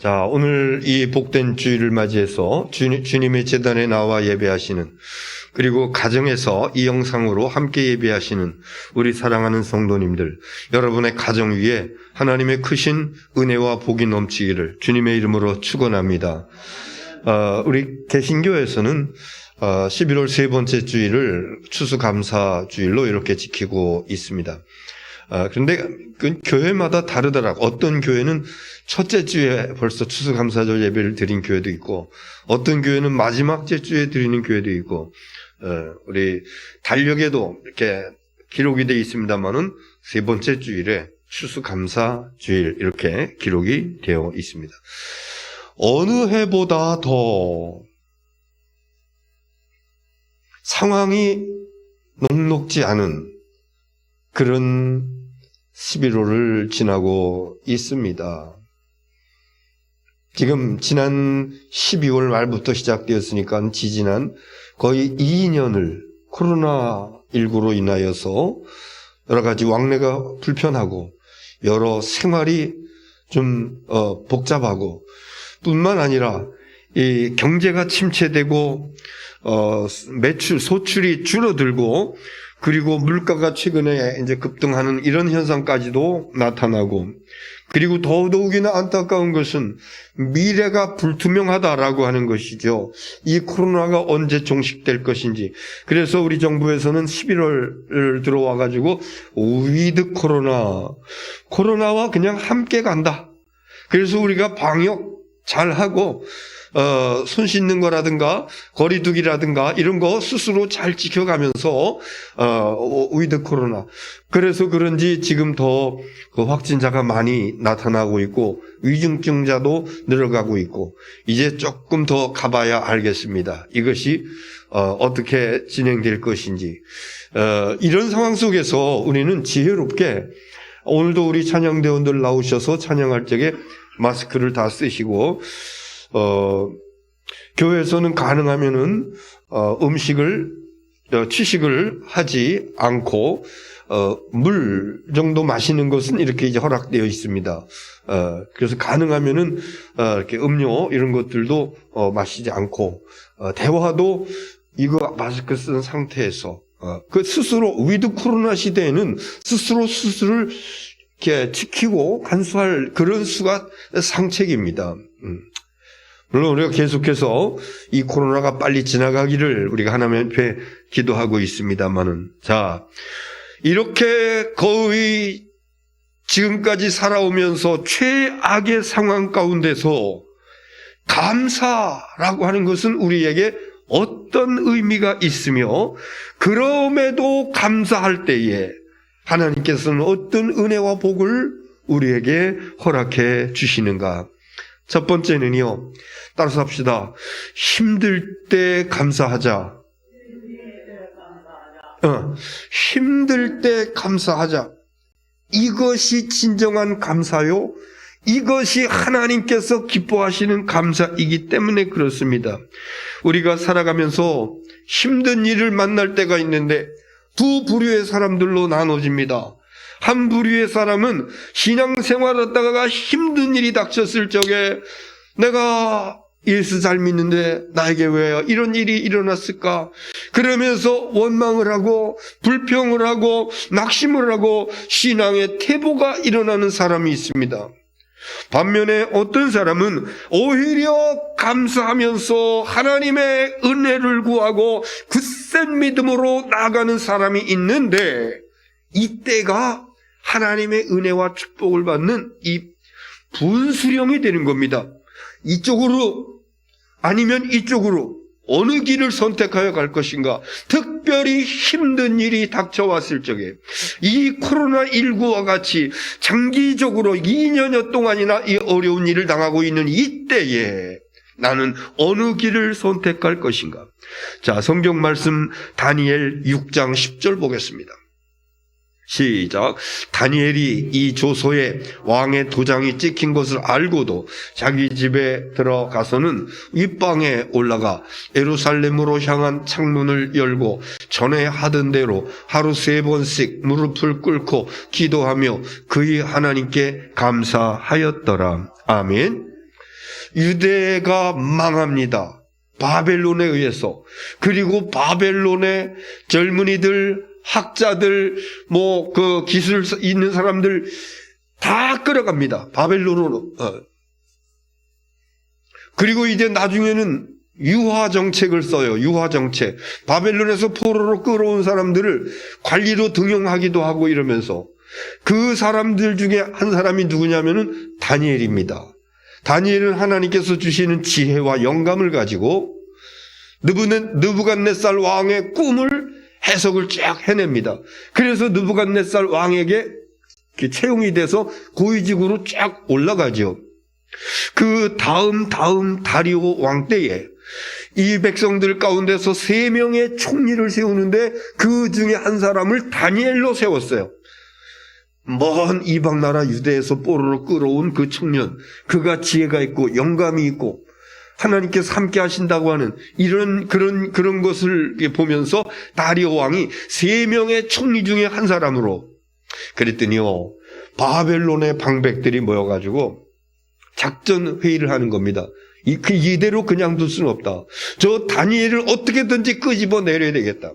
자, 오늘 이 복된 주일을 맞이해서 주님의 제단에 나와 예배하시는, 그리고 가정에서 이 영상으로 함께 예배하시는 우리 사랑하는 성도님들, 여러분의 가정 위에 하나님의 크신 은혜와 복이 넘치기를 주님의 이름으로 축원합니다. 우리 개신교에서는 11월 세 번째 주일을 추수감사 주일로 이렇게 지키고 있습니다. 그런데 그 교회마다 다르더라고. 어떤 교회는 첫째 주에 벌써 추수감사절 예배를 드린 교회도 있고, 어떤 교회는 마지막 주에 드리는 교회도 있고, 우리 달력에도 이렇게 기록이 되어 있습니다만은 세 번째 주일에 추수감사 주일 이렇게 기록이 되어 있습니다. 어느 해보다 더 상황이 녹록지 않은 그런 11월을 지나고 있습니다. 지금 지난 12월 말부터 시작되었으니까 지지난 거의 2년을 코로나19로 인하여서 여러 가지 왕래가 불편하고 여러 생활이 좀 복잡하고, 뿐만 아니라 이 경제가 침체되고 소출이 줄어들고, 그리고 물가가 최근에 이제 급등하는 이런 현상까지도 나타나고, 그리고 더더욱이나 안타까운 것은 미래가 불투명하다라고 하는 것이죠. 이 코로나가 언제 종식될 것인지. 그래서 우리 정부에서는 11월 들어와가지고 위드 코로나와 그냥 함께 간다. 그래서 우리가 방역 잘하고 손 씻는 거라든가 거리두기라든가 이런 거 스스로 잘 지켜가면서 위드 코로나. 그래서 그런지 지금 더 그 확진자가 많이 나타나고 있고 위중증자도 늘어가고 있고, 이제 조금 더 가봐야 알겠습니다. 이것이 어떻게 진행될 것인지. 이런 상황 속에서 우리는 지혜롭게, 오늘도 우리 찬양대원들 나오셔서 찬양할 적에 마스크를 다 쓰시고, 교회에서는 가능하면은 취식을 하지 않고 물 정도 마시는 것은 이렇게 이제 허락되어 있습니다. 그래서 가능하면은 이렇게 음료 이런 것들도 마시지 않고, 대화도 이거 마스크 쓴 상태에서 그 스스로 위드 코로나 시대에는 스스로를 이렇게 지키고 간수할 그런 수가 상책입니다. 물론 우리가 계속해서 이 코로나가 빨리 지나가기를 우리가 하나님 앞에 기도하고 있습니다만은, 자, 이렇게 거의 지금까지 살아오면서 최악의 상황 가운데서 감사라고 하는 것은 우리에게 어떤 의미가 있으며, 그럼에도 감사할 때에 하나님께서는 어떤 은혜와 복을 우리에게 허락해 주시는가. 첫 번째는요, 따라서 합시다. 힘들 때 감사하자. 힘들 때 감사하자. 이것이 진정한 감사요, 이것이 하나님께서 기뻐하시는 감사이기 때문에 그렇습니다. 우리가 살아가면서 힘든 일을 만날 때가 있는데 두 부류의 사람들로 나눠집니다. 한 부류의 사람은 신앙생활하다가 힘든 일이 닥쳤을 적에 내가 예수 잘 믿는데 나에게 왜 이런 일이 일어났을까? 그러면서 원망을 하고 불평을 하고 낙심을 하고 신앙의 퇴보가 일어나는 사람이 있습니다. 반면에 어떤 사람은 오히려 감사하면서 하나님의 은혜를 구하고 굳센 믿음으로 나아가는 사람이 있는데, 이때가 하나님의 은혜와 축복을 받는 이 분수령이 되는 겁니다. 이쪽으로 아니면 이쪽으로 어느 길을 선택하여 갈 것인가. 특별히 힘든 일이 닥쳐왔을 적에, 이 코로나19와 같이 장기적으로 2년여 동안이나 이 어려운 일을 당하고 있는 이때에 나는 어느 길을 선택할 것인가. 자, 성경 말씀 다니엘 6장 10절 보겠습니다. 시작. 다니엘이 이 조서에 왕의 도장이 찍힌 것을 알고도 자기 집에 들어가서는 윗방에 올라가 예루살렘으로 향한 창문을 열고 전에 하던 대로 하루 3번씩 무릎을 꿇고 기도하며 그의 하나님께 감사하였더라. 아멘. 유대가 망합니다. 바벨론에 의해서. 그리고 바벨론의 젊은이들, 학자들, 그 기술 있는 사람들 다 끌어갑니다. 바벨론으로. 그리고 이제 나중에는 유화 정책을 써요. 유화 정책. 바벨론에서 포로로 끌어온 사람들을 관리로 등용하기도 하고 이러면서 그 사람들 중에 한 사람이 누구냐면은 다니엘입니다. 다니엘은 하나님께서 주시는 지혜와 영감을 가지고 느부갓네살 왕의 꿈을 해석을 쫙 해냅니다. 그래서 느부갓네살 왕에게 채용이 돼서 고위직으로 쫙 올라가죠. 그 다음 다리오 왕 때에 이 백성들 가운데서 3명의 총리를 세우는데 그 중에 한 사람을 다니엘로 세웠어요. 먼 이방 나라 유대에서 뽀로로 끌어온 그 청년, 그가 지혜가 있고 영감이 있고 하나님께서 함께 하신다고 하는 그런 것을 보면서 다리오 왕이 3명의 총리 중에 한 사람으로, 그랬더니요, 바벨론의 방백들이 모여가지고 작전 회의를 하는 겁니다. 이대로 그냥 둘 수는 없다. 저 다니엘을 어떻게든지 끄집어 내려야 되겠다.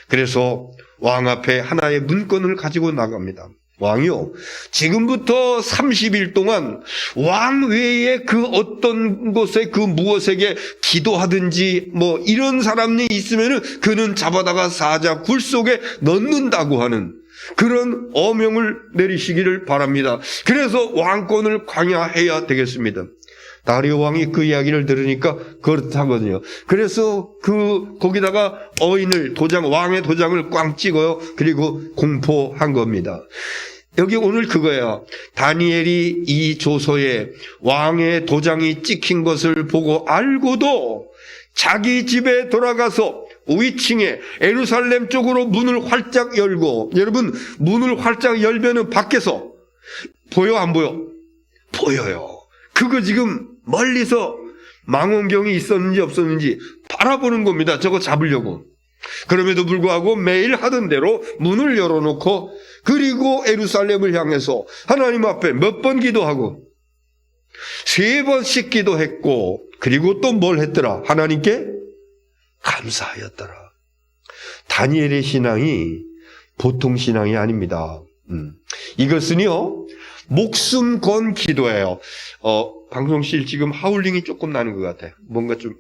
그래서 왕 앞에 하나의 문건을 가지고 나갑니다. 왕이요, 지금부터 30일 동안 왕 외에 그 어떤 곳에 그 무엇에게 기도하든지 이런 사람이 있으면은 그는 잡아다가 사자 굴 속에 넣는다고 하는 그런 어명을 내리시기를 바랍니다. 그래서 왕권을 강화해야 되겠습니다. 다리오 왕이 그 이야기를 들으니까 그렇다거든요. 그래서 거기다가 왕의 도장을 꽝 찍어요. 그리고 공포한 겁니다. 여기 오늘 그거예요. 다니엘이 이 조서에 왕의 도장이 찍힌 것을 보고 알고도 자기 집에 돌아가서 위층에 예루살렘 쪽으로 문을 활짝 열고, 여러분, 문을 활짝 열면은 밖에서 보여 안 보여? 보여요. 그거 지금 멀리서 망원경이 있었는지 없었는지 바라보는 겁니다. 저거 잡으려고. 그럼에도 불구하고 매일 하던 대로 문을 열어놓고, 그리고 예루살렘을 향해서 하나님 앞에 몇 번 기도하고 3번씩 기도했고, 그리고 또 뭘 했더라? 하나님께 감사하였더라. 다니엘의 신앙이 보통 신앙이 아닙니다. 이것은요, 목숨 건 기도예요. 방송실 지금 하울링이 조금 나는 것 같아. 뭔가 좀.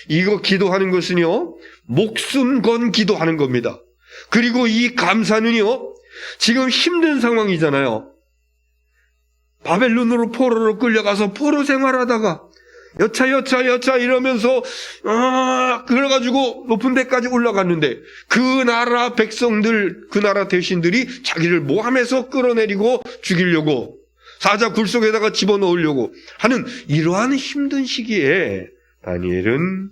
이거 기도하는 것은요, 목숨 건 기도하는 겁니다. 그리고 이 감사는요, 지금 힘든 상황이잖아요. 바벨론으로 포로로 끌려가서 포로 생활하다가 여차 이러면서 그래가지고 높은 데까지 올라갔는데 그 나라 백성들, 그 나라 대신들이 자기를 모함해서 끌어내리고 죽이려고, 사자 굴 속에다가 집어넣으려고 하는 이러한 힘든 시기에 다니엘은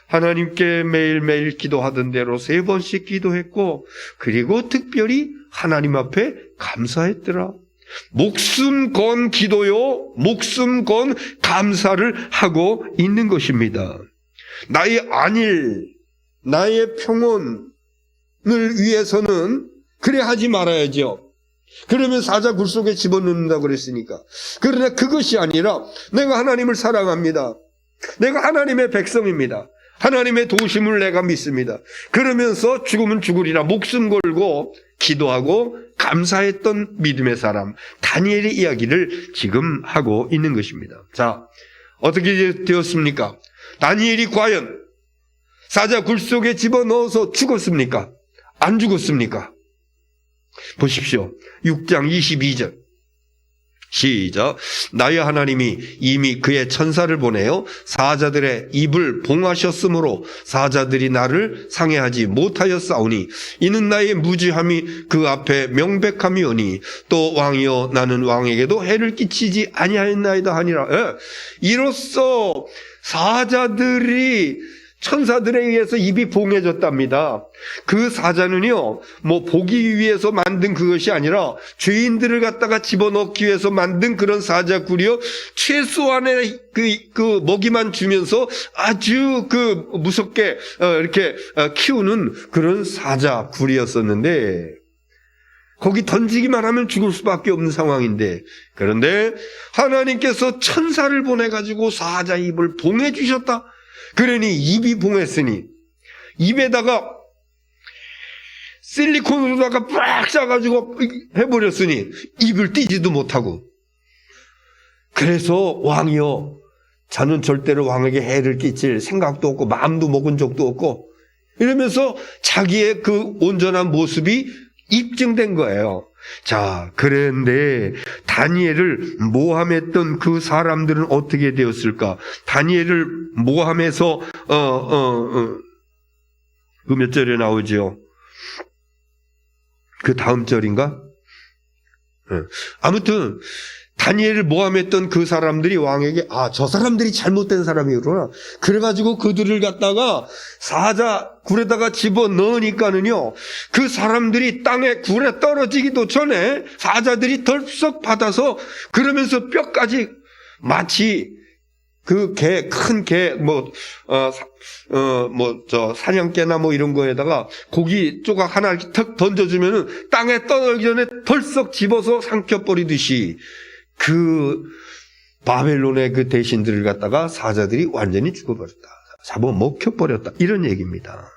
하나님께 매일매일 기도하던 대로 3번씩 기도했고, 그리고 특별히 하나님 앞에 감사했더라. 목숨 건 기도요, 목숨 건 감사를 하고 있는 것입니다. 나의 안일, 나의 평온을 위해서는 그래 하지 말아야죠. 그러면 사자 굴 속에 집어넣는다고 그랬으니까. 그러나 그것이 아니라 내가 하나님을 사랑합니다. 내가 하나님의 백성입니다. 하나님의 도우심을 내가 믿습니다. 그러면서 죽으면 죽으리라 목숨 걸고 기도하고 감사했던 믿음의 사람 다니엘의 이야기를 지금 하고 있는 것입니다. 자, 어떻게 되었습니까? 다니엘이 과연 사자 굴 속에 집어넣어서 죽었습니까? 안 죽었습니까? 보십시오. 6장 22절 시작. 나의 하나님이 이미 그의 천사를 보내어 사자들의 입을 봉하셨으므로 사자들이 나를 상해하지 못하였사오니 이는 나의 무지함이 그 앞에 명백함이오니 또 왕이여 나는 왕에게도 해를 끼치지 아니하였나이다 하니라. 이로써 사자들이 천사들에 의해서 입이 봉해졌답니다. 그 사자는요, 보기 위해서 만든 그것이 아니라 죄인들을 갖다가 집어넣기 위해서 만든 그런 사자굴이요, 최소한의 그 먹이만 주면서 아주 무섭게 이렇게 키우는 그런 사자굴이었었는데, 거기 던지기만 하면 죽을 수밖에 없는 상황인데, 그런데 하나님께서 천사를 보내가지고 사자 입을 봉해 주셨다. 그러니 입이 봉했으니, 입에다가 실리콘으로다가 빡 짜가지고 해버렸으니 입을 띄지도 못하고, 그래서 왕이여, 저는 절대로 왕에게 해를 끼칠 생각도 없고 마음도 먹은 적도 없고, 이러면서 자기의 그 온전한 모습이 입증된 거예요. 자, 그런데 다니엘을 모함했던 그 사람들은 어떻게 되었을까? 다니엘을 모함해서 그 몇 절에 나오죠? 그 다음 절인가? 아무튼 다니엘을 모함했던 그 사람들이 왕에게 저 사람들이 잘못된 사람이구나. 그래가지고 그들을 갖다가 사자 굴에다가 집어넣으니까는요, 그 사람들이 땅에 굴에 떨어지기도 전에 사자들이 덜썩 받아서, 그러면서 뼈까지 마치 그 큰 개, 사냥개나 이런 거에다가 고기 조각 하나 턱 던져주면은 땅에 떨어지기 전에 덜썩 집어서 삼켜버리듯이 그 바벨론의 그 대신들을 갖다가 사자들이 완전히 죽어버렸다. 잡아 먹혀버렸다. 이런 얘기입니다.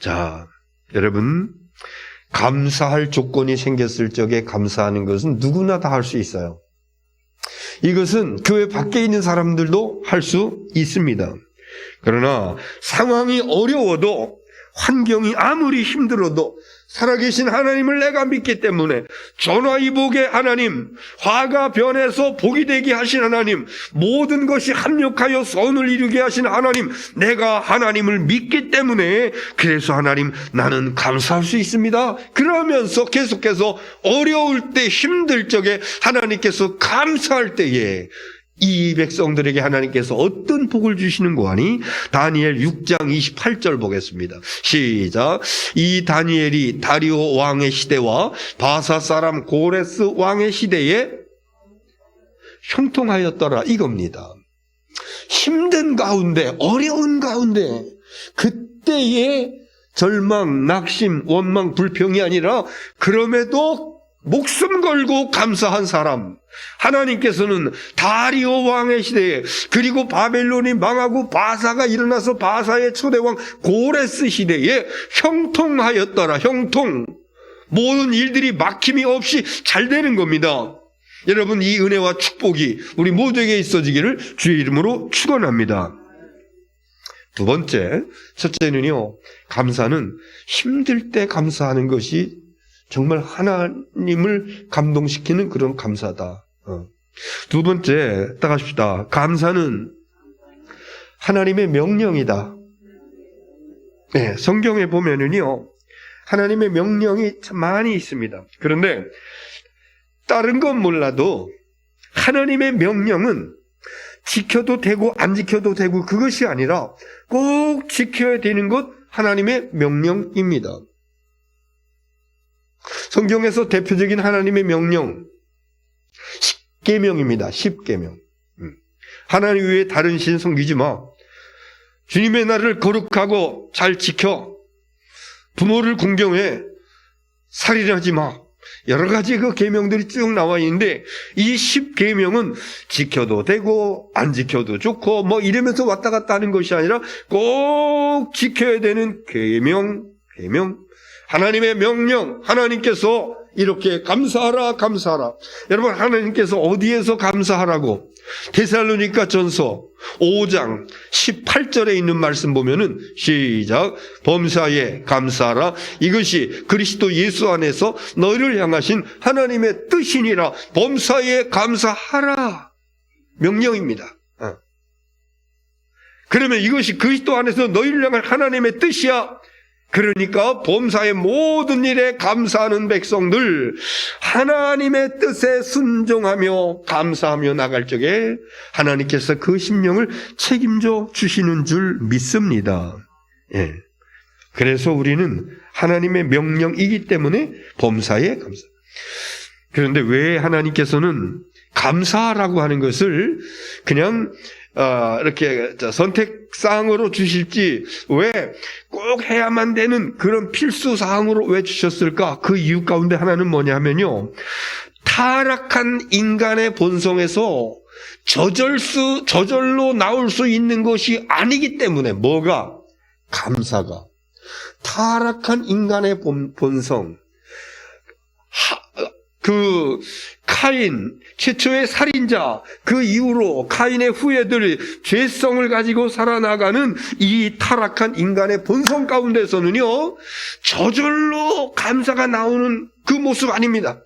자, 여러분, 감사할 조건이 생겼을 적에 감사하는 것은 누구나 다 할 수 있어요. 이것은 교회 밖에 있는 사람들도 할 수 있습니다. 그러나 상황이 어려워도, 환경이 아무리 힘들어도 살아계신 하나님을 내가 믿기 때문에, 전화위복의 하나님, 화가 변해서 복이 되게 하신 하나님, 모든 것이 합력하여 선을 이루게 하신 하나님, 내가 하나님을 믿기 때문에, 그래서 하나님 나는 감사할 수 있습니다. 그러면서 계속해서 어려울 때, 힘들 적에 하나님께서 감사할 때에 이 백성들에게 하나님께서 어떤 복을 주시는 거 아니? 다니엘 6장 28절 보겠습니다. 시작. 이 다니엘이 다리오 왕의 시대와 바사 사람 고레스 왕의 시대에 형통하였더라, 이겁니다. 힘든 가운데, 어려운 가운데, 그때의 절망, 낙심, 원망, 불평이 아니라 그럼에도 목숨 걸고 감사한 사람, 하나님께서는 다리오 왕의 시대에, 그리고 바벨론이 망하고 바사가 일어나서 바사의 초대왕 고레스 시대에 형통하였더라. 형통, 모든 일들이 막힘이 없이 잘 되는 겁니다. 여러분, 이 은혜와 축복이 우리 모두에게 있어지기를 주의 이름으로 축원합니다. 두 번째, 첫째는요, 감사는 힘들 때 감사하는 것이 정말 하나님을 감동시키는 그런 감사다. 두 번째, 따라합시다. 감사는 하나님의 명령이다. 네, 성경에 보면은요, 하나님의 명령이 참 많이 있습니다. 그런데 다른 건 몰라도 하나님의 명령은 지켜도 되고 안 지켜도 되고 그것이 아니라 꼭 지켜야 되는 것, 하나님의 명령입니다. 성경에서 대표적인 하나님의 명령, 10계명입니다. 10계명. 하나님 외에 다른 신 섬기지 마. 주님의 날을 거룩하고 잘 지켜. 부모를 공경해. 살인하지 마. 여러 가지 그 계명들이 쭉 나와 있는데, 이 10계명은 지켜도 되고 안 지켜도 좋고 이러면서 왔다 갔다 하는 것이 아니라 꼭 지켜야 되는 계명. 하나님의 명령, 하나님께서 이렇게 감사하라, 감사하라. 여러분, 하나님께서 어디에서 감사하라고? 데살로니가 전서 5장 18절에 있는 말씀 보면은, 시작. 범사에 감사하라. 이것이 그리스도 예수 안에서 너희를 향하신 하나님의 뜻이니라. 범사에 감사하라. 명령입니다. 그러면 이것이 그리스도 안에서 너희를 향한 하나님의 뜻이야. 그러니까 범사의 모든 일에 감사하는 백성들, 하나님의 뜻에 순종하며 감사하며 나갈 적에 하나님께서 그 심령을 책임져 주시는 줄 믿습니다. 예. 그래서 우리는 하나님의 명령이기 때문에 범사에 감사. 그런데 왜 하나님께서는 감사라고 하는 것을 그냥 이렇게 선택사항으로 주실지, 왜 꼭 해야만 되는 그런 필수사항으로 왜 주셨을까? 그 이유 가운데 하나는 뭐냐면요, 타락한 인간의 본성에서 저절로 나올 수 있는 것이 아니기 때문에. 뭐가? 감사가. 타락한 인간의 본성, 그 카인, 최초의 살인자, 그 이후로 카인의 후예들이 죄성을 가지고 살아나가는 이 타락한 인간의 본성 가운데서는요, 저절로 감사가 나오는 그 모습 아닙니다.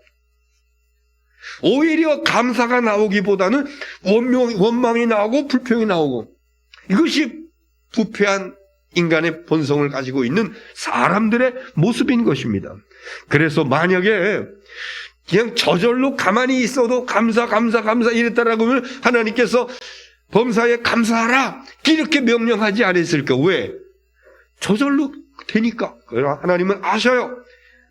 오히려 감사가 나오기보다는 원망이 나오고 불평이 나오고, 이것이 부패한 인간의 본성을 가지고 있는 사람들의 모습인 것입니다. 그래서 만약에 그냥 저절로 가만히 있어도 감사 이랬다라고 하면 하나님께서 범사에 감사하라 이렇게 명령하지 않았을까? 왜? 저절로 되니까. 하나님은 아셔요.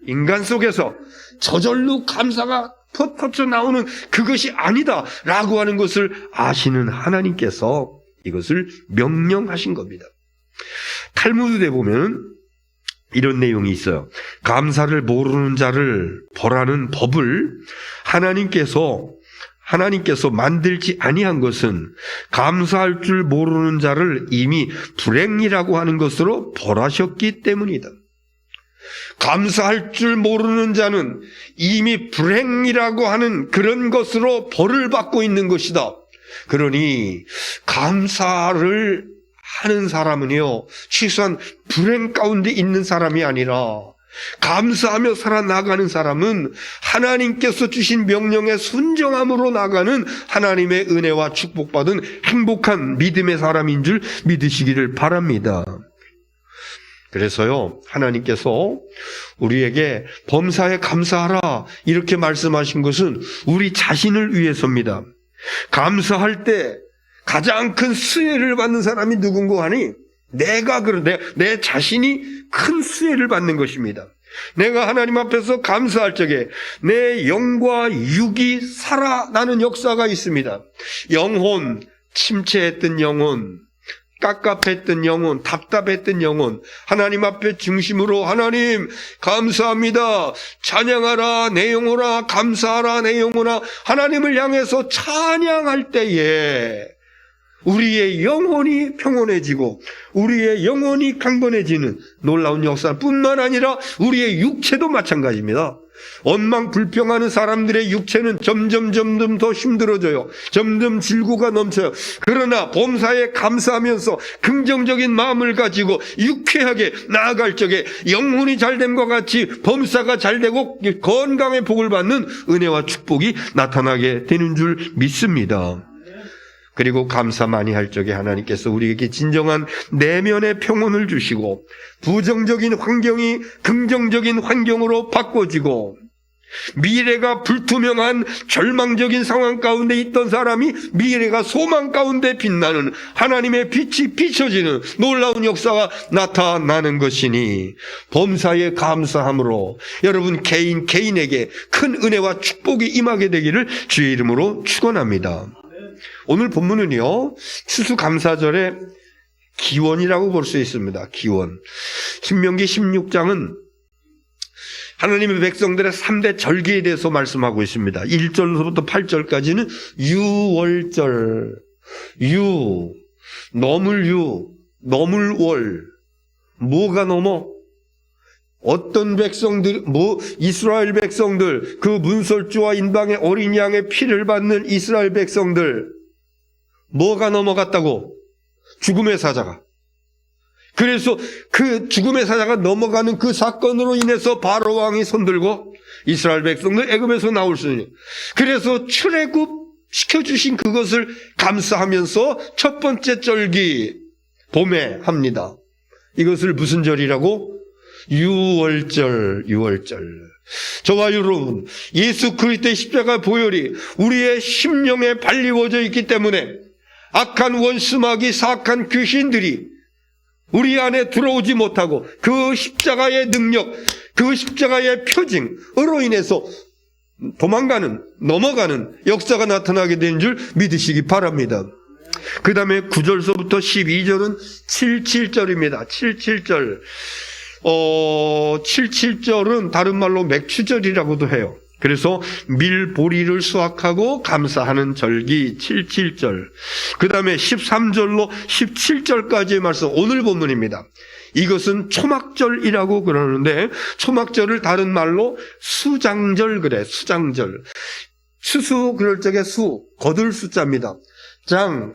인간 속에서 저절로 감사가 퍼져 나오는 그것이 아니다라고 하는 것을 아시는 하나님께서 이것을 명령하신 겁니다. 탈무드에 보면 이런 내용이 있어요. 감사를 모르는 자를 벌하는 법을 하나님께서 만들지 아니한 것은 감사할 줄 모르는 자를 이미 불행이라고 하는 것으로 벌하셨기 때문이다. 감사할 줄 모르는 자는 이미 불행이라고 하는 그런 것으로 벌을 받고 있는 것이다. 그러니 감사를 하는 사람은요, 최소한 불행 가운데 있는 사람이 아니라 감사하며 살아나가는 사람은 하나님께서 주신 명령에 순종함으로 나가는 하나님의 은혜와 축복받은 행복한 믿음의 사람인 줄 믿으시기를 바랍니다. 그래서요, 하나님께서 우리에게 범사에 감사하라 이렇게 말씀하신 것은 우리 자신을 위해서입니다. 감사할 때 가장 큰 수혜를 받는 사람이 누군가 하니 내 자신이 큰 수혜를 받는 것입니다. 내가 하나님 앞에서 감사할 적에 내 영과 육이 살아나는 역사가 있습니다. 영혼, 침체했던 영혼, 깝깝했던 영혼, 답답했던 영혼, 하나님 앞에 중심으로 하나님 감사합니다, 찬양하라 내 영혼아, 감사하라 내 영혼아, 하나님을 향해서 찬양할 때에 우리의 영혼이 평온해지고 우리의 영혼이 강건해지는 놀라운 역사뿐만 아니라 우리의 육체도 마찬가지입니다. 원망불평하는 사람들의 육체는 점점 더 힘들어져요. 점점 질고가 넘쳐요. 그러나 범사에 감사하면서 긍정적인 마음을 가지고 유쾌하게 나아갈 적에 영혼이 잘됨과 같이 범사가 잘되고 건강의 복을 받는 은혜와 축복이 나타나게 되는 줄 믿습니다. 그리고 감사 많이 할 적에 하나님께서 우리에게 진정한 내면의 평온을 주시고 부정적인 환경이 긍정적인 환경으로 바꿔지고 미래가 불투명한 절망적인 상황 가운데 있던 사람이 미래가 소망 가운데 빛나는 하나님의 빛이 비춰지는 놀라운 역사가 나타나는 것이니 범사에 감사함으로 여러분 개인에게 큰 은혜와 축복이 임하게 되기를 주의 이름으로 축원합니다. 오늘 본문은요, 추수감사절의 기원이라고 볼 수 있습니다. 기원. 신명기 16장은 하나님의 백성들의 3대 절기에 대해서 말씀하고 있습니다. 1절로부터 8절까지는 유월절, 너물월. 뭐가 넘어? 어떤 백성들, 이스라엘 백성들, 그 문설주와 인방의 어린 양의 피를 받는 이스라엘 백성들, 뭐가 넘어갔다고? 죽음의 사자가. 그래서 그 죽음의 사자가 넘어가는 그 사건으로 인해서 바로 왕이 손들고 이스라엘 백성들 애굽에서 나올 수 있는. 그래서 출애굽 시켜주신 그것을 감사하면서 첫 번째 절기 봄에 합니다. 이것을 무슨 절이라고? 유월절. 저와 여러분, 예수 그리스도의 십자가 보혈이 우리의 심령에 발리워져 있기 때문에 악한 원수마귀 사악한 귀신들이 우리 안에 들어오지 못하고 그 십자가의 능력, 그 십자가의 표징으로 인해서 넘어가는 역사가 나타나게 된 줄 믿으시기 바랍니다. 그 다음에 9절서부터 12절은 77절입니다. 77절. 77절은 다른 말로 맥추절이라고도 해요. 그래서 밀보리를 수확하고 감사하는 절기 77절. 그 다음에 13절로 17절까지의 말씀, 오늘 본문입니다. 이것은 초막절이라고 그러는데, 초막절을 다른 말로 수장절 그래, 수장절. 추수 그럴 적에 수, 거둘 숫자입니다.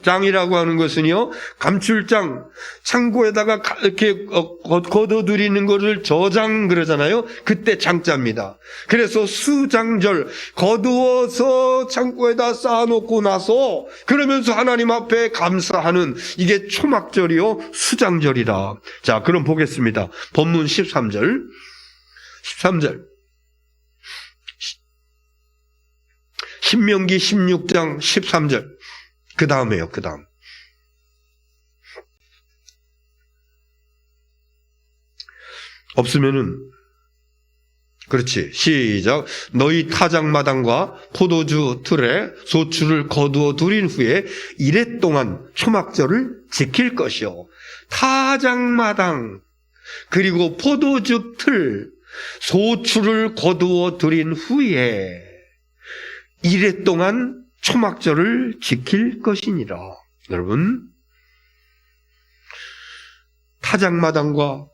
장이라고 하는 것은요, 감출장, 창고에다가 이렇게 걷어들이는 것을 저장 그러잖아요. 그때 장자입니다. 그래서 수장절, 거두어서 창고에다 쌓아놓고 나서 그러면서 하나님 앞에 감사하는, 이게 초막절이요 수장절이다. 자, 그럼 보겠습니다. 본문 13절. 신명기 16장 13절. 그 다음에요, 그 다음. 없으면은, 그렇지. 시작. 너희 타작마당과 포도주 틀에 소출을 거두어 두린 후에 이래 동안 초막절을 지킬 것이요. 타작마당, 그리고 포도주 틀, 소출을 거두어 두린 후에 이래 동안 초막절을 지킬 것이니라. 여러분, 타작마당과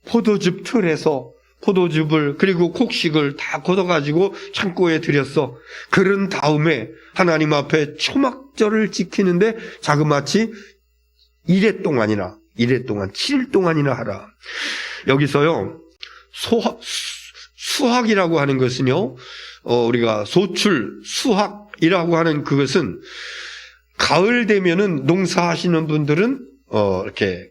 포도즙 틀에서 포도즙을 그리고 곡식을 다 걷어가지고 창고에 들였어. 그런 다음에 하나님 앞에 초막절을 지키는데 자그마치 이래 동안이나 7일 동안이나 하라. 여기서요, 수확이라고 하는 것은요, 우리가 소출, 수확이라고 하는 그것은 가을 되면은 농사하시는 분들은 이렇게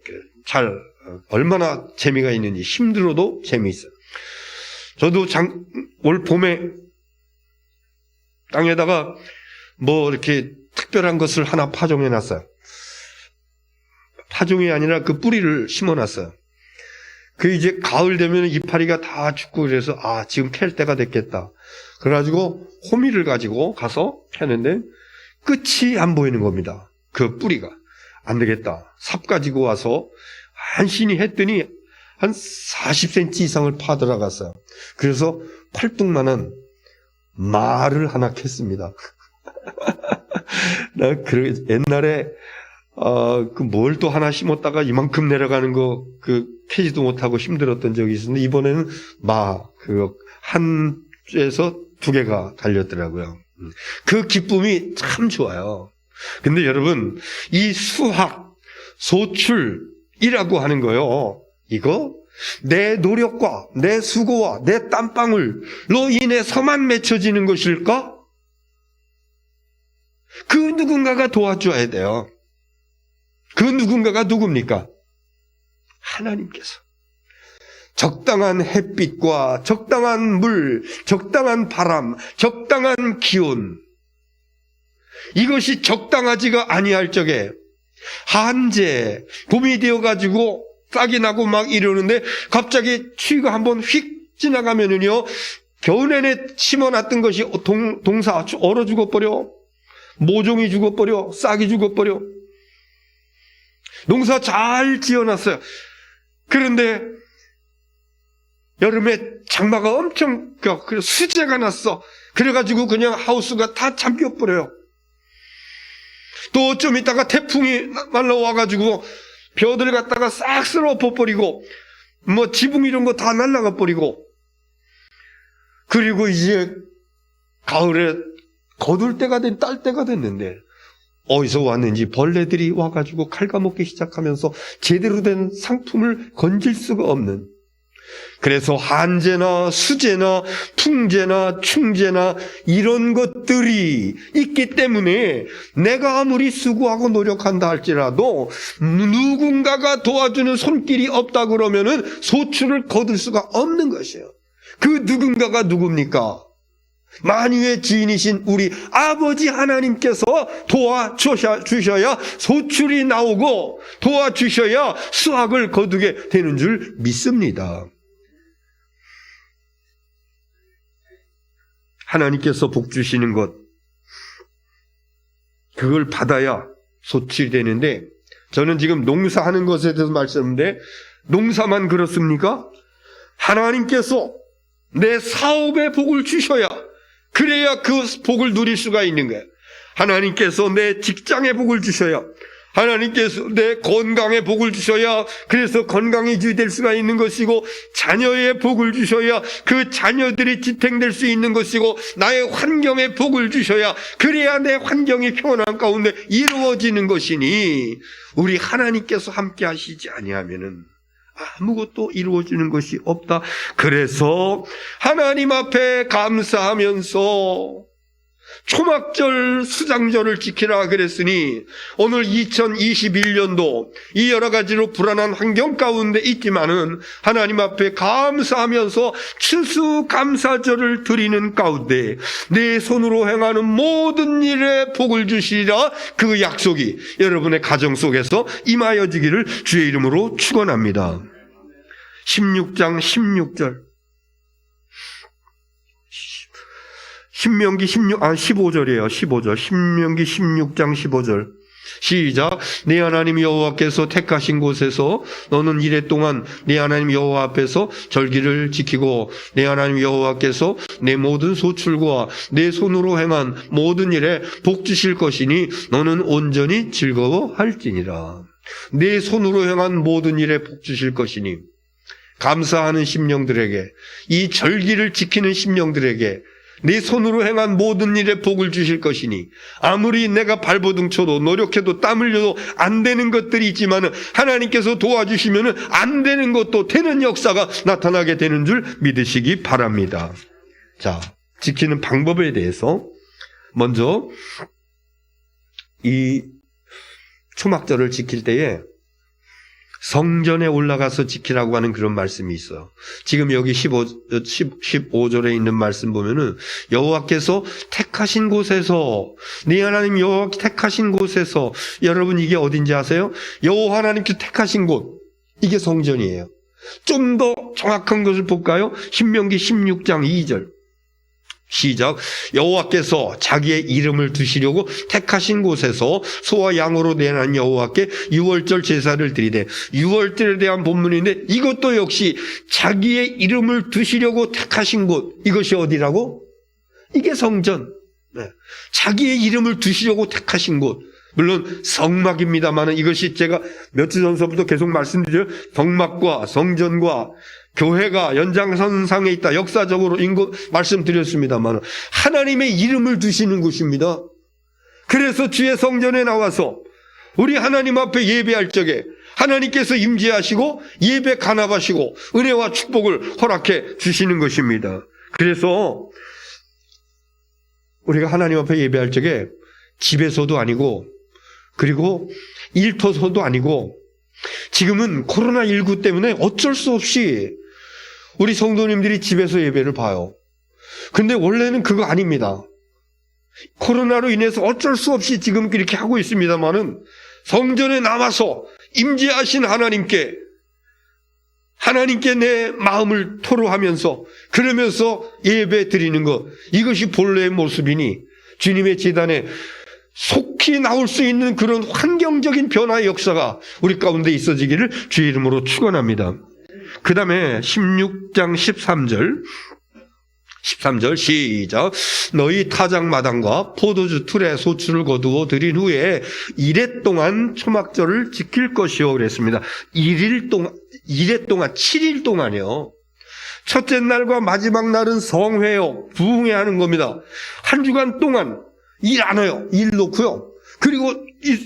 얼마나 재미가 있는지, 힘들어도 재미있어요. 저도 올 봄에 땅에다가 뭐 이렇게 특별한 것을 하나 파종해 놨어요. 파종이 아니라 그 뿌리를 심어 놨어요. 그 이제 가을 되면 이파리가 다 죽고 그래서 지금 캘 때가 됐겠다. 그래가지고 호미를 가지고 가서 캐는데 끝이 안 보이는 겁니다. 그 뿌리가. 안 되겠다. 삽 가지고 와서 한신이 했더니 한 40cm 이상을 파 들어갔어요. 그래서 팔뚝만한 말을 하나 캤습니다. 나 옛날에 그 뭘 또 하나 심었다가 이만큼 내려가는 거 캐지도 못하고 힘들었던 적이 있었는데, 이번에는 한 째에서 2개가 달렸더라고요. 그 기쁨이 참 좋아요. 근데 여러분, 이 수확, 소출이라고 하는 거요, 이거 내 노력과 내 수고와 내 땀방울로 인해서만 맺혀지는 것일까? 그 누군가가 도와줘야 돼요. 그 누군가가 누굽니까? 하나님께서. 적당한 햇빛과 적당한 물, 적당한 바람, 적당한 기온, 이것이 적당하지가 아니할 적에 한제, 봄이 되어가지고 싹이 나고 막 이러는데 갑자기 추위가 한번 휙 지나가면은요, 겨울 내내 심어놨던 것이 동사 얼어 죽어버려, 모종이 죽어버려, 싹이 죽어버려. 농사 잘 지어놨어요. 그런데 여름에 장마가 엄청 수재가 났어. 그래가지고 그냥 하우스가 다 잠겨버려요. 또 좀 있다가 태풍이 날라와가지고 벼들 갖다가 싹 쓸어 엎어버리고, 뭐 지붕 이런 거 다 날라가 버리고, 그리고 이제 가을에 거둘 때가 딸 때가 됐는데 어디서 왔는지 벌레들이 와가지고 갉아먹기 시작하면서 제대로 된 상품을 건질 수가 없는, 그래서 한재나 수재나 풍재나 충재나 이런 것들이 있기 때문에 내가 아무리 수고하고 노력한다 할지라도 누군가가 도와주는 손길이 없다 그러면은 소출을 거둘 수가 없는 것이에요. 그 누군가가 누굽니까? 만유의 지인이신 우리 아버지 하나님께서 도와주셔야 소출이 나오고 도와주셔야 수확을 거두게 되는 줄 믿습니다. 하나님께서 복 주시는 것, 그걸 받아야 소출되는데, 저는 지금 농사하는 것에 대해서 말씀하는데, 농사만 그렇습니까? 하나님께서 내 사업에 복을 주셔야, 그래야 그 복을 누릴 수가 있는 거예요. 하나님께서 내 직장에 복을 주셔야, 하나님께서 내 건강에 복을 주셔야, 그래서 건강이 유지될 수가 있는 것이고, 자녀의 복을 주셔야 그 자녀들이 지탱될 수 있는 것이고, 나의 환경에 복을 주셔야 그래야 내 환경이 평온한 가운데 이루어지는 것이니, 우리 하나님께서 함께 하시지 아니하면은 아무것도 이루어지는 것이 없다. 그래서 하나님 앞에 감사하면서 초막절 수장절을 지키라 그랬으니, 오늘 2021년도 이 여러 가지로 불안한 환경 가운데 있지만은 하나님 앞에 감사하면서 추수감사절을 드리는 가운데 내 손으로 행하는 모든 일에 복을 주시리라, 그 약속이 여러분의 가정 속에서 임하여지기를 주의 이름으로 축원합니다. 16장 16절, 신명기 15절이에요. 15절. 신명기 16장 15절. 시작. 네 하나님 여호와께서 택하신 곳에서 너는 이래 동안 네 하나님 여호와 앞에서 절기를 지키고, 네 하나님 여호와께서 내 모든 소출과 내 손으로 행한 모든 일에 복 주실 것이니 너는 온전히 즐거워할지니라. 내 손으로 행한 모든 일에 복 주실 것이니, 감사하는 심령들에게, 이 절기를 지키는 심령들에게 네 손으로 행한 모든 일에 복을 주실 것이니, 아무리 내가 발버둥 쳐도 노력해도 땀 흘려도 안 되는 것들이 있지만 하나님께서 도와주시면 안 되는 것도 되는 역사가 나타나게 되는 줄 믿으시기 바랍니다. 자, 지키는 방법에 대해서 먼저 이 초막절을 지킬 때에 성전에 올라가서 지키라고 하는 그런 말씀이 있어요. 지금 여기 15절에 있는 말씀 보면은 여호와께서 택하신 곳에서, 네 하나님 여호와 택하신 곳에서, 여러분 이게 어딘지 아세요? 여호와 하나님께서 택하신 곳, 이게 성전이에요. 좀 더 정확한 것을 볼까요? 신명기 16장 2절. 시작. 여호와께서 자기의 이름을 두시려고 택하신 곳에서 소와 양으로 내난 여호와께 유월절 제사를 드리되, 유월절에 대한 본문인데 이것도 역시 자기의 이름을 두시려고 택하신 곳, 이것이 어디라고? 이게 성전. 네. 자기의 이름을 두시려고 택하신 곳, 물론 성막입니다만, 이것이 제가 며칠 전서부터 계속 말씀드려요. 성막과 성전과 교회가 연장선상에 있다, 역사적으로 말씀드렸습니다만 하나님의 이름을 두시는 곳입니다. 그래서 주의 성전에 나와서 우리 하나님 앞에 예배할 적에 하나님께서 임재하시고 예배 간합하시고 은혜와 축복을 허락해 주시는 것입니다. 그래서 우리가 하나님 앞에 예배할 적에 집에서도 아니고, 그리고 일터서도 아니고, 지금은 코로나19 때문에 어쩔 수 없이 우리 성도님들이 집에서 예배를 봐요. 근데 원래는 그거 아닙니다. 코로나로 인해서 어쩔 수 없이 지금 이렇게 하고 있습니다만은, 성전에 남아서 임재하신 하나님께 내 마음을 토로하면서, 그러면서 예배 드리는 것, 이것이 본래의 모습이니 주님의 제단에 속히 나올 수 있는 그런 환경적인 변화의 역사가 우리 가운데 있어지기를 주의 이름으로 축원합니다. 그 다음에 16장 13절 시작. 너희 타작마당과 포도주 틀에 소출을 거두어 드린 후에 1회 동안 초막절을 지킬 것이요 그랬습니다. 1회 동안 7일 동안이요. 첫째 날과 마지막 날은 성회요, 부흥회 하는 겁니다. 한 주간 동안 일 안 해요. 일 놓고요. 그리고 이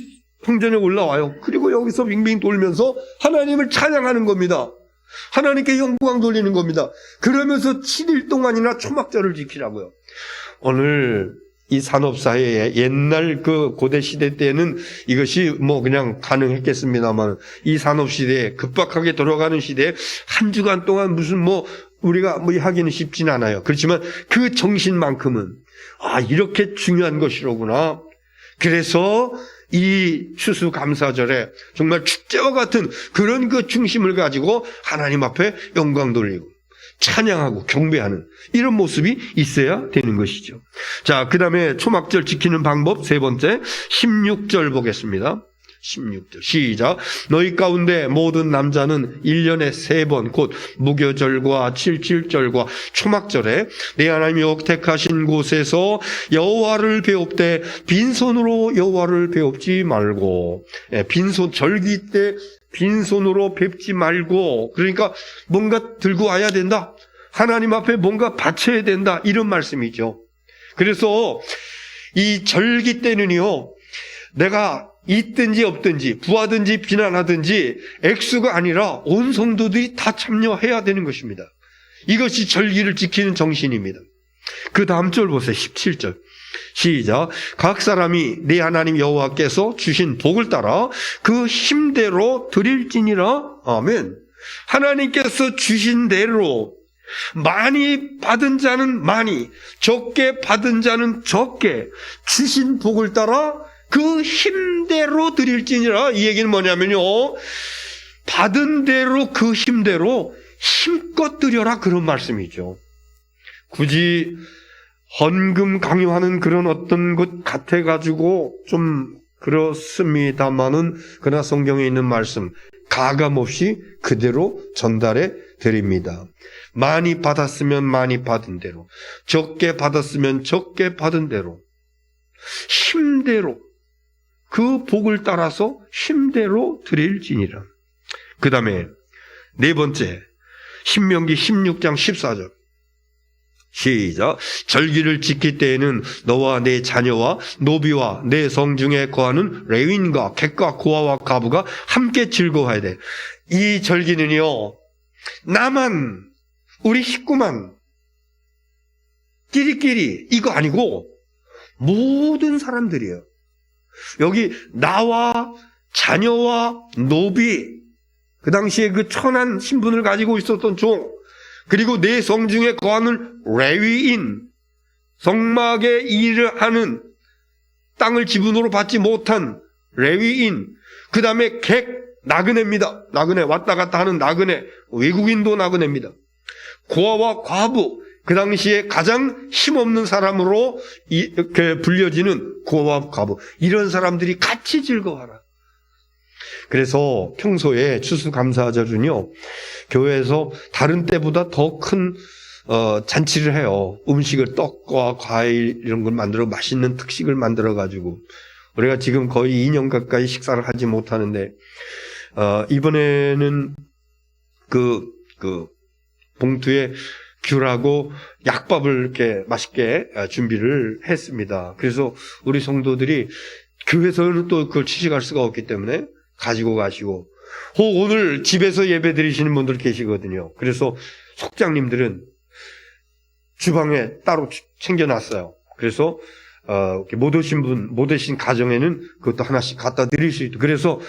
성전에 올라와요. 그리고 여기서 빙빙 돌면서 하나님을 찬양하는 겁니다. 하나님께 영광 돌리는 겁니다. 그러면서 7일 동안이나 초막절을 지키라고요. 오늘 이 산업사회에 옛날 그 고대 시대 때는 이것이 뭐 그냥 가능했겠습니다만, 이 산업시대에 급박하게 돌아가는 시대에 한 주간 동안 무슨 우리가 하기는 쉽진 않아요. 그렇지만 그 정신만큼은 이렇게 중요한 것이로구나. 그래서 이 추수감사절에 정말 축제와 같은 그런 그 중심을 가지고 하나님 앞에 영광 돌리고, 찬양하고 경배하는 이런 모습이 있어야 되는 것이죠. 자, 그 다음에 초막절 지키는 방법 세 번째 16절 보겠습니다. 16절 시작. 너희 가운데 모든 남자는 1년에 3번 곧 무교절과 칠칠절과 초막절에 내 하나님이 택하신 곳에서 여호와를 배웁되 빈손으로 여호와를 배웁지 말고, 빈손 절기 때 빈손으로 뵙지 말고, 그러니까 뭔가 들고 와야 된다, 하나님 앞에 뭔가 바쳐야 된다, 이런 말씀이죠. 그래서 이 절기 때는요, 내가 있든지 없든지 부하든지 비난하든지 액수가 아니라 온 성도들이 다 참여해야 되는 것입니다. 이것이 절기를 지키는 정신입니다. 그 다음 절 보세요. 17절 시작. 각 사람이 네 하나님 여호와께서 주신 복을 따라 그 힘대로 드릴지니라. 아멘. 하나님께서 주신 대로 많이 받은 자는 많이, 적게 받은 자는 적게 주신 복을 따라 그 힘대로 드릴지니라. 이 얘기는 뭐냐면요, 받은 대로 그 힘대로 힘껏 드려라, 그런 말씀이죠. 굳이 헌금 강요하는 그런 어떤 것 같아가지고 좀 그렇습니다만은, 그러나 성경에 있는 말씀 가감 없이 그대로 전달해 드립니다. 많이 받았으면 많이 받은 대로, 적게 받았으면 적게 받은 대로, 힘대로, 그 복을 따라서 힘대로 드릴지니라. 그 다음에 네 번째 신명기 16장 14절 시작. 절기를 지킬 때에는 너와 내 자녀와 노비와 내 성중에 거하는 레위인과 객과 고아와 가부가 함께 즐거워해야 돼. 이 절기는요, 나만, 우리 식구만 끼리끼리 이거 아니고 모든 사람들이에요. 여기 나와 자녀와 노비, 그 당시에 그 천한 신분을 가지고 있었던 종, 그리고 내 성중에 거하는 레위인, 성막의 일을 하는, 땅을 지분으로 받지 못한 레위인, 그 다음에 객, 나그네입니다. 나그네, 왔다 갔다 하는 나그네, 외국인도 나그네입니다. 고아와 과부, 그 당시에 가장 힘없는 사람으로 이렇게 불려지는 고아와 과부, 이런 사람들이 같이 즐거워하라. 그래서 평소에 추수감사절은요, 교회에서 다른 때보다 더 큰 잔치를 해요. 음식을, 떡과 과일 이런 걸 만들어 맛있는 특식을 만들어 가지고, 우리가 지금 거의 2년 가까이 식사를 하지 못하는데, 이번에는 그 봉투에 귤하고 약밥을 이렇게 맛있게 준비를 했습니다. 그래서 우리 성도들이 교회에서는 또 그걸 취식할 수가 없기 때문에 가지고 가시고, 혹 오늘 집에서 예배 드리시는 분들 계시거든요. 그래서 속장님들은 주방에 따로 챙겨놨어요. 그래서 못 오신 가정에는 그것도 하나씩 갖다 드릴 수 있도록. 그래서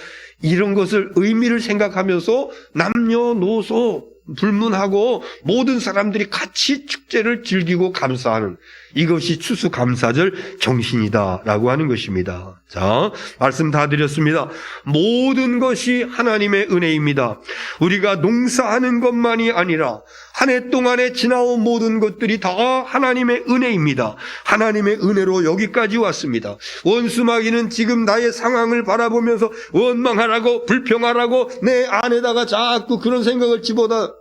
이런 것을 의미를 생각하면서 남녀노소 불문하고 모든 사람들이 같이 축제를 즐기고 감사하는, 이것이 추수감사절 정신이다라고 하는 것입니다. 자, 말씀 다 드렸습니다. 모든 것이 하나님의 은혜입니다. 우리가 농사하는 것만이 아니라 한 해 동안에 지나온 모든 것들이 다 하나님의 은혜입니다. 하나님의 은혜로 여기까지 왔습니다. 원수마귀는 지금 나의 상황을 바라보면서 원망하라고, 불평하라고 내 안에다가 자꾸 그런 생각을 집어다.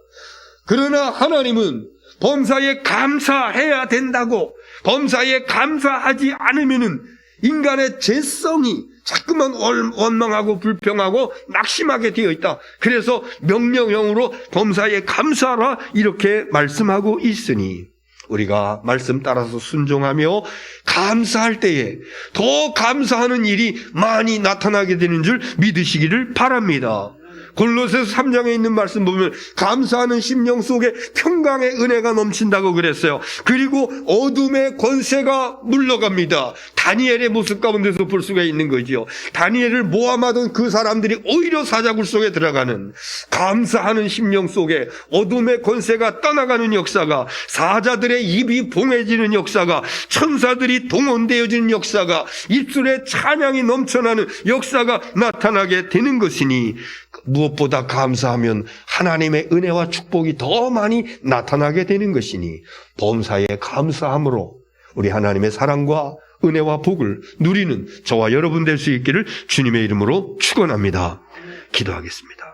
그러나 하나님은 범사에 감사해야 된다고, 범사에 감사하지 않으면은 인간의 죄성이 자꾸만 원망하고 불평하고 낙심하게 되어 있다. 그래서 명령형으로 범사에 감사하라, 이렇게 말씀하고 있으니 우리가 말씀 따라서 순종하며 감사할 때에 더 감사하는 일이 많이 나타나게 되는 줄 믿으시기를 바랍니다. 골로새서 3장에 있는 말씀 보면 감사하는 심령 속에 평강의 은혜가 넘친다고 그랬어요. 그리고 어둠의 권세가 물러갑니다. 다니엘의 모습 가운데서 볼 수가 있는 거지요. 다니엘을 모함하던 그 사람들이 오히려 사자굴 속에 들어가는, 감사하는 심령 속에 어둠의 권세가 떠나가는 역사가, 사자들의 입이 봉해지는 역사가, 천사들이 동원되어지는 역사가, 입술에 찬양이 넘쳐나는 역사가 나타나게 되는 것이니, 무엇보다 감사하면 하나님의 은혜와 축복이 더 많이 나타나게 되는 것이니 범사에 감사함으로 우리 하나님의 사랑과 은혜와 복을 누리는 저와 여러분 될 수 있기를 주님의 이름으로 축원합니다. 기도하겠습니다.